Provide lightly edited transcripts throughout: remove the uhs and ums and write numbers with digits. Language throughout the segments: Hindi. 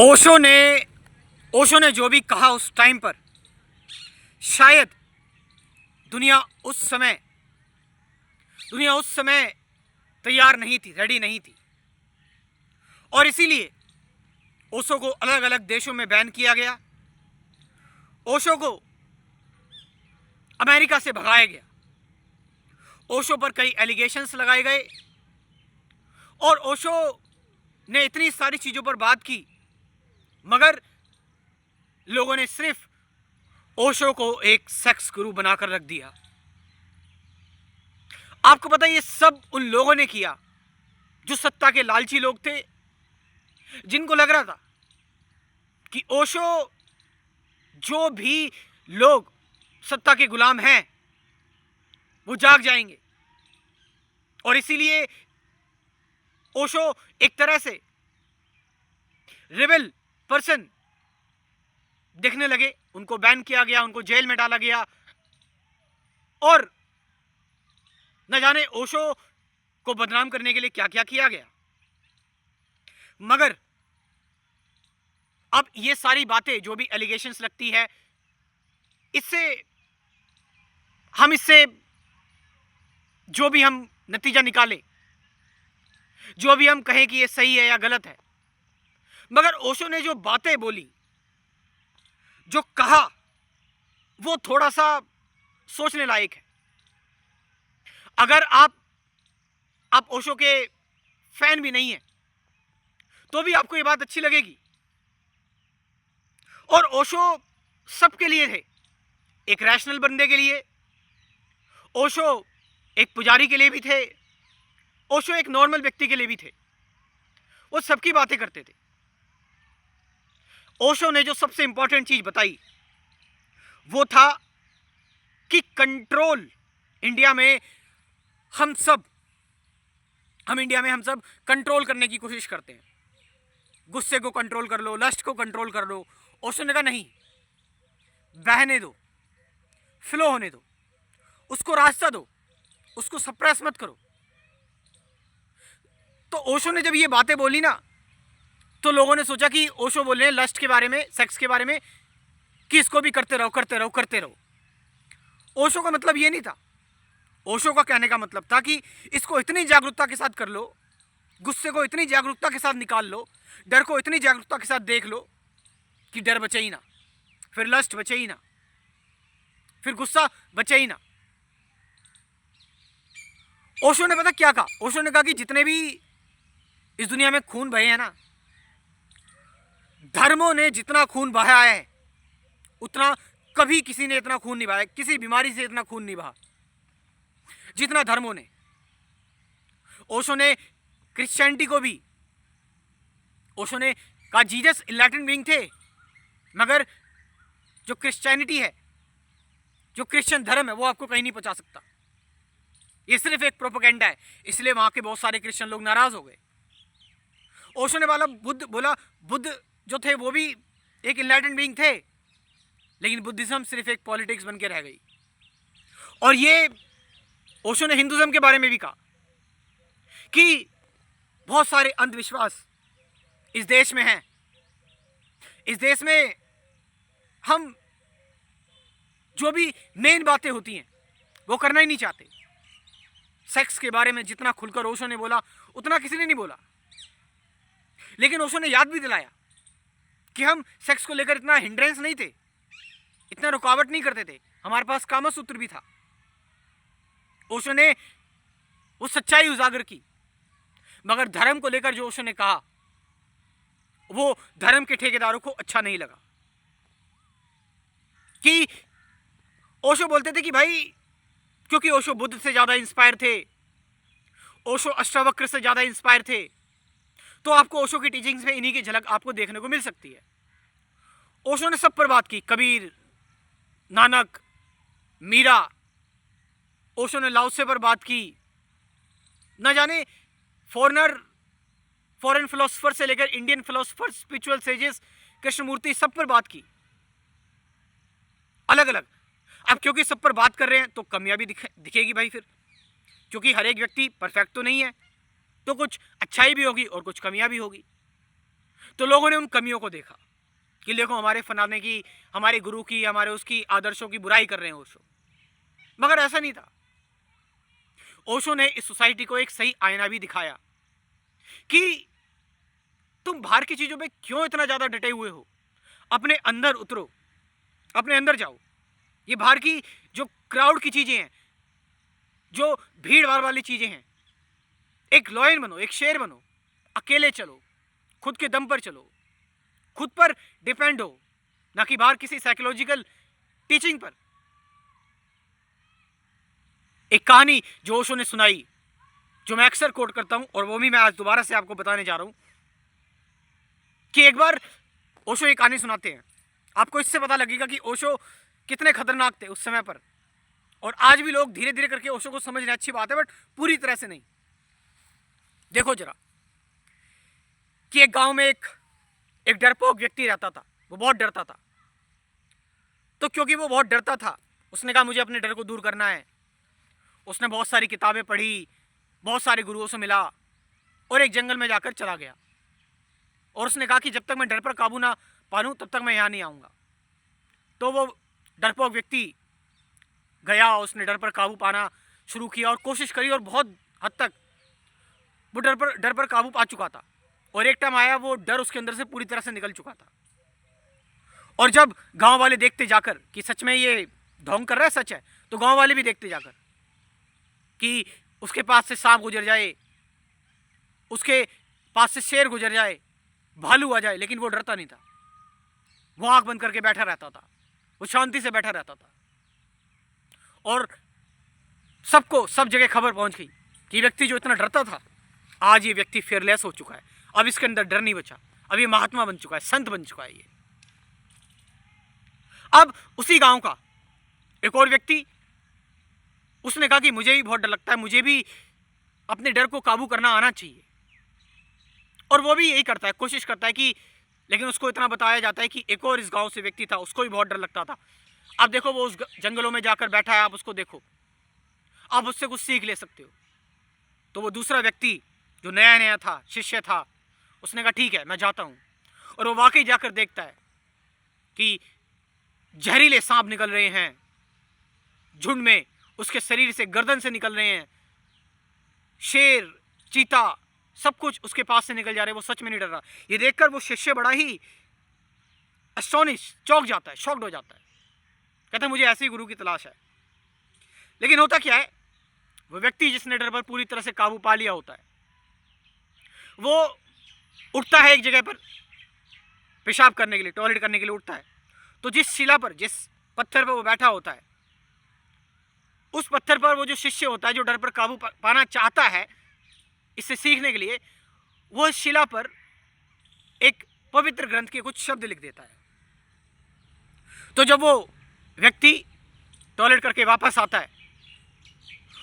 ओशो ने जो भी कहा उस टाइम पर, शायद दुनिया उस समय तैयार नहीं थी, रेडी नहीं थी, और इसीलिए ओशो को अलग अलग देशों में बैन किया गया। ओशो को अमेरिका से भगाया गया। ओशो पर कई एलिगेशंस लगाए गए और ओशो ने इतनी सारी चीज़ों पर बात की, मगर लोगों ने सिर्फ ओशो को एक सेक्स गुरु बनाकर रख दिया। आपको पता है ये सब उन लोगों ने किया जो सत्ता के लालची लोग थे, जिनको लग रहा था कि ओशो, जो भी लोग सत्ता के गुलाम हैं वो जाग जाएंगे, और इसीलिए ओशो एक तरह से रेबल पर्सन दिखने लगे। उनको बैन किया गया, उनको जेल में डाला गया, और न जाने ओशो को बदनाम करने के लिए क्या क्या किया गया। मगर अब ये सारी बातें, जो भी एलिगेशंस लगती है, इससे जो भी हम नतीजा निकाले, जो भी हम कहें कि ये सही है या गलत है, मगर ओशो ने जो बातें बोली, जो कहा, वो थोड़ा सा सोचने लायक है। अगर आप ओशो के फैन भी नहीं है तो भी आपको ये बात अच्छी लगेगी। और ओशो सबके लिए थे, एक रैशनल बंदे के लिए, ओशो एक पुजारी के लिए भी थे, ओशो एक नॉर्मल व्यक्ति के लिए भी थे। वो सबकी बातें करते थे। ओशो ने जो सबसे इंपॉर्टेंट चीज बताई वो था कि कंट्रोल इंडिया में हम सब कंट्रोल करने की कोशिश करते हैं। गुस्से को कंट्रोल कर लो, लस्ट को कंट्रोल कर लो। ओशो ने कहा नहीं, बहने दो, फ्लो होने दो, उसको रास्ता दो, उसको सप्रेस मत करो। तो ओशो ने जब ये बातें बोली ना, तो लोगों ने सोचा कि ओशो बोल रहे हैं लस्ट के बारे में, सेक्स के बारे में, कि इसको भी करते रहो, करते रहो, करते रहो। ओशो का मतलब ये नहीं था। ओशो का कहने का मतलब था कि इसको इतनी जागरूकता के साथ कर लो, गुस्से को इतनी जागरूकता के साथ निकाल लो, डर को इतनी जागरूकता के साथ देख लो कि डर बचे ही ना, फिर लस्ट बचे ही ना, फिर गुस्सा बचे ही ना। ओशो ने पता क्या कहा? ओशो ने कहा कि जितने भी इस दुनिया में खून बहे हैं ना, धर्मों ने जितना खून बहाया है उतना कभी किसी ने इतना खून नहीं बहाया, किसी बीमारी से इतना खून नहीं बहा जितना धर्मों ने। ओशो ने क्रिश्चियनिटी को भी, ओशो ने कहा जीसस लैटिन बीइंग थे, मगर जो क्रिश्चियनिटी है, जो क्रिश्चियन धर्म है, वो आपको कहीं नहीं पहुंचा सकता। ये सिर्फ एक प्रोपेगेंडा है, इसलिए वहां के बहुत सारे क्रिश्चियन लोग नाराज हो गए। ओशो ने बोला बुद्ध जो थे वो भी एक इनलाइटेंड बीइंग थे, लेकिन बुद्धिज्म सिर्फ एक पॉलिटिक्स बन के रह गई। और ये ओशो ने हिंदुज्म के बारे में भी कहा कि बहुत सारे अंधविश्वास इस देश में हैं। इस देश में हम जो भी मेन बातें होती हैं वो करना ही नहीं चाहते। सेक्स के बारे में जितना खुलकर ओशो ने बोला उतना किसी ने नहीं बोला, लेकिन ओशो ने याद भी दिलाया कि हम सेक्स को लेकर इतना हिंड्रेंस नहीं थे, इतना रुकावट नहीं करते थे, हमारे पास कामा सूत्र भी था। ओशो ने वो सच्चाई उजागर की, मगर धर्म को लेकर जो ओशो ने कहा वो धर्म के ठेकेदारों को अच्छा नहीं लगा। कि ओशो बोलते थे कि भाई, क्योंकि ओशो बुद्ध से ज्यादा इंस्पायर थे, ओशो अष्टावक्र से ज्यादा इंस्पायर थे, तो आपको ओशो की टीचिंग्स में इन्हीं की झलक आपको देखने को मिल सकती है। ओशो ने सब पर बात की, कबीर, नानक, मीरा। ओशो ने लाओसे पर बात की, न जाने फॉरेन फिलोसोफर से लेकर Indian philosopher, spiritual sages, Krishnamurti, सब पर बात की अलग अलग। अब क्योंकि सब पर बात कर रहे हैं तो कमियां भी दिखेगी भाई फिर, क्योंकि हर एक व्यक्ति परफेक्ट तो नहीं है, तो कुछ अच्छाई भी होगी और कुछ कमियां भी होगी। तो लोगों ने उन कमियों को देखा कि देखो हमारे फलाने की, हमारे गुरु की, हमारे उसकी आदर्शों की बुराई कर रहे हैं ओशो। मगर ऐसा नहीं था। ओशो ने इस सोसाइटी को एक सही आईना भी दिखाया कि तुम बाहर की चीजों पे क्यों इतना ज्यादा डटे हुए हो, अपने अंदर उतरो, अपने अंदर जाओ। ये बाहर की जो क्राउड की चीजें हैं, जो भीड़ भाड़ वाली चीजें हैं, एक लॉयन बनो, एक शेर बनो, अकेले चलो, खुद के दम पर चलो, खुद पर डिपेंड हो, ना कि बाहर किसी साइकोलॉजिकल टीचिंग पर। एक कहानी जो ओशो ने सुनाई, जो मैं अक्सर कोट करता हूं, और वो भी मैं आज दोबारा से आपको बताने जा रहा हूं कि एक बार ओशो एक कहानी सुनाते हैं। आपको इससे पता लगेगा कि ओशो कितने खतरनाक थे उस समय पर, और आज भी लोग धीरे धीरे करके ओशो को समझ रहे हैं, अच्छी बात है, बट पूरी तरह से नहीं। देखो जरा कि एक गांव में एक डरपोक व्यक्ति रहता था। वो बहुत डरता था। तो क्योंकि वो बहुत डरता था, उसने कहा मुझे अपने डर को दूर करना है। उसने बहुत सारी किताबें पढ़ी, बहुत सारे गुरुओं से मिला, और एक जंगल में जाकर चला गया। और उसने कहा कि जब तक मैं डर पर काबू ना पा लूं तब तक मैं यहाँ नहीं आऊँगा। तो वो डरपोक व्यक्ति गया, उसने डर पर काबू पाना शुरू किया और कोशिश करी, और बहुत हद तक वो डर पर काबू पा चुका था। और एक टाइम आया, वो डर उसके अंदर से पूरी तरह से निकल चुका था। और जब गांव वाले देखते जाकर कि सच में ये ढोंग कर रहा है, सच है, तो गांव वाले भी देखते जाकर कि उसके पास से सांप गुजर जाए, उसके पास से शेर गुजर जाए, भालू आ जाए, लेकिन वो डरता नहीं था। वो आंख बंद करके बैठा रहता था, वो शांति से बैठा रहता था। और सबको सब जगह खबर पहुंच गई कि व्यक्ति जो इतना डरता था, आज ये व्यक्ति फियरलेस हो चुका है। अब इसके अंदर डर नहीं बचा, अब ये महात्मा बन चुका है, संत बन चुका है ये। अब उसी गांव का एक और व्यक्ति, उसने कहा कि मुझे भी बहुत डर लगता है, मुझे भी अपने डर को काबू करना आना चाहिए। और वो भी यही करता है, कोशिश करता है कि, लेकिन उसको इतना बताया जाता है कि एक और इस गांव से व्यक्ति था, उसको भी बहुत डर लगता था। अब देखो वो उस जंगलों में जाकर बैठा है, आप उसको देखो, आप उससे कुछ सीख ले सकते हो। तो वो दूसरा व्यक्ति जो नया नया था, शिष्य था, उसने कहा ठीक है मैं जाता हूं। और वो वाकई जाकर देखता है कि जहरीले सांप निकल रहे हैं झुंड में, उसके शरीर से, गर्दन से निकल रहे हैं, शेर, चीता, सब कुछ उसके पास से निकल जा रहे हैं। वो सच में नहीं डर रहा। ये देखकर वो शिष्य बड़ा ही एस्टोनिश, चौंक जाता है, शॉक्ड हो जाता है, कहता है मुझे ऐसे ही गुरु की तलाश है। लेकिन होता क्या है, वो व्यक्ति जिसने डर पर पूरी तरह से काबू पा लिया होता है, वो उठता है एक जगह पर पेशाब करने के लिए, टॉयलेट करने के लिए उठता है। तो जिस शिला पर, जिस पत्थर पर वो बैठा होता है, उस पत्थर पर वो जो शिष्य होता है, जो डर पर काबू पाना चाहता है इससे सीखने के लिए, वो इस शिला पर एक पवित्र ग्रंथ के कुछ शब्द लिख देता है। तो जब वो व्यक्ति टॉयलेट करके वापस आता है,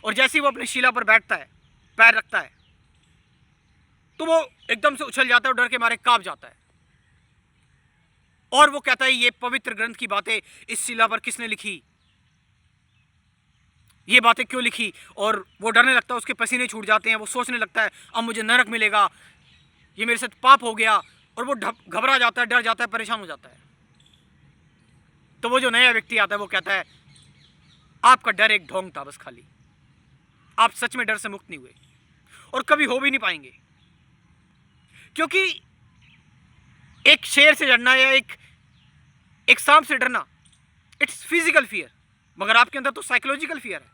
और जैसे ही वो अपनी शिला पर बैठता है, पैर रखता है, तो वो एकदम से उछल जाता है और डर के मारे कांप जाता है। और वो कहता है ये पवित्र ग्रंथ की बातें इस शिला पर किसने लिखी, ये बातें क्यों लिखी। और वो डरने लगता है, उसके पसीने छूट जाते हैं, वो सोचने लगता है अब मुझे नरक मिलेगा, ये मेरे साथ पाप हो गया। और वो घबरा जाता है, डर जाता है, परेशान हो जाता है। तो वो जो नया व्यक्ति आता है वो कहता है आपका डर एक ढोंग था बस खाली, आप सच में डर से मुक्त नहीं हुए, और कभी हो भी नहीं पाएंगे। क्योंकि एक शेर से डरना या एक सांप से डरना, इट्स फिजिकल फियर, मगर आपके अंदर तो साइकोलॉजिकल फियर है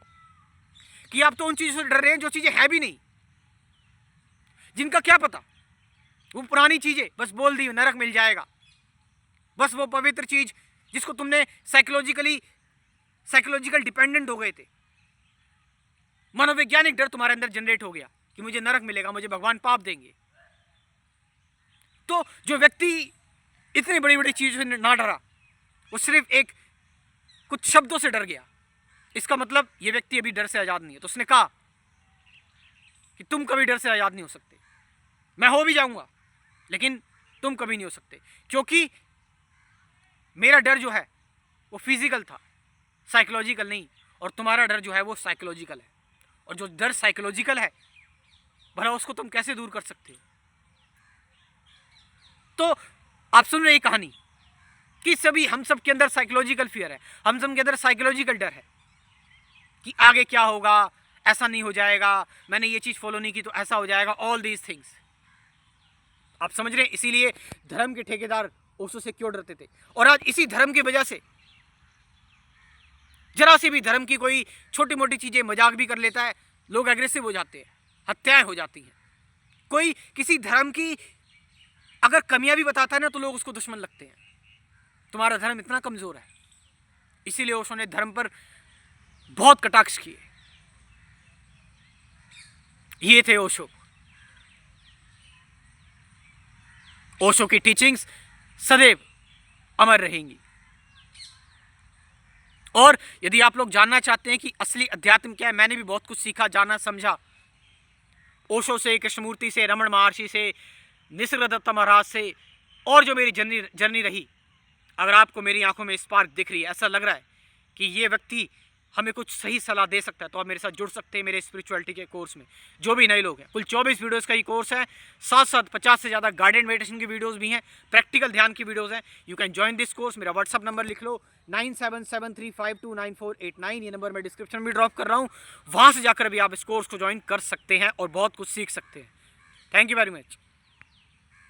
कि आप तो उन चीजों से डर रहे हैं जो चीजें है भी नहीं, जिनका क्या पता, वो पुरानी चीजें बस बोल दी नरक मिल जाएगा, बस वो पवित्र चीज जिसको तुमने साइकोलॉजिकल डिपेंडेंट हो गए थे, मनोवैज्ञानिक डर तुम्हारे अंदर जनरेट हो गया कि मुझे नरक मिलेगा, मुझे भगवान पाप देंगे। तो जो व्यक्ति इतनी बड़ी बड़ी चीजों से ना डरा, वो सिर्फ एक कुछ शब्दों से डर गया, इसका मतलब ये व्यक्ति अभी डर से आजाद नहीं है। तो उसने कहा कि तुम कभी डर से आजाद नहीं हो सकते, मैं हो भी जाऊंगा लेकिन तुम कभी नहीं हो सकते, क्योंकि मेरा डर जो है वो फिजिकल था, साइकोलॉजिकल नहीं, और तुम्हारा डर जो है वो साइकोलॉजिकल है। और जो डर साइकोलॉजिकल है, भला उसको तुम कैसे दूर कर सकते हो। तो आप सुन रहे हैं कहानी कि सभी हम सब के अंदर साइकोलॉजिकल फियर है, हम सब के अंदर साइकोलॉजिकल डर है कि आगे क्या होगा, ऐसा नहीं हो जाएगा, मैंने ये चीज फॉलो नहीं की तो ऐसा हो जाएगा, ऑल दीज थिंग्स। आप समझ रहे हैं? इसीलिए धर्म के ठेकेदार ओशो से क्यों डरते थे। और आज इसी धर्म की वजह से जरा सी भी धर्म की कोई छोटी मोटी चीजें मजाक भी कर लेता है, लोग एग्रेसिव हो जाते हैं, हत्याएं हो जाती हैं। कोई किसी धर्म की अगर कमियां भी बताता है ना तो लोग उसको दुश्मन लगते हैं, तुम्हारा धर्म इतना कमजोर है। इसीलिए ओशो ने धर्म पर बहुत कटाक्ष किए। ये थे ओशो। ओशो की टीचिंग्स सदैव अमर रहेंगी। और यदि आप लोग जानना चाहते हैं कि असली अध्यात्म क्या है, मैंने भी बहुत कुछ सीखा, जाना, समझा ओशो से, कृष्णमूर्ति से, रमण महर्षि से, निसर्गदत्ता महाराज से, और जो मेरी जर्नी रही। अगर आपको मेरी आंखों में स्पार्क दिख रही है, ऐसा लग रहा है कि ये व्यक्ति हमें कुछ सही सलाह दे सकता है, तो आप मेरे साथ जुड़ सकते हैं मेरे स्पिरिचुअलिटी के कोर्स में। जो भी नए लोग हैं, कुल 24 वीडियोस का ही कोर्स है, साथ साथ 50 से ज़्यादा गाइडेड मेडिटेशन की वीडियोस भी हैं, प्रैक्टिकल ध्यान की वीडियोस हैं। You can join this course. मेरा व्हाट्सअप नंबर लिख लो 9773529489, ये नंबर मैं डिस्क्रिप्शन में ड्रॉप कर रहा हूँ। वहाँ से जाकर भी आप इस कोर्स को ज्वाइन कर सकते हैं और बहुत कुछ सीख सकते हैं। Thank you very much.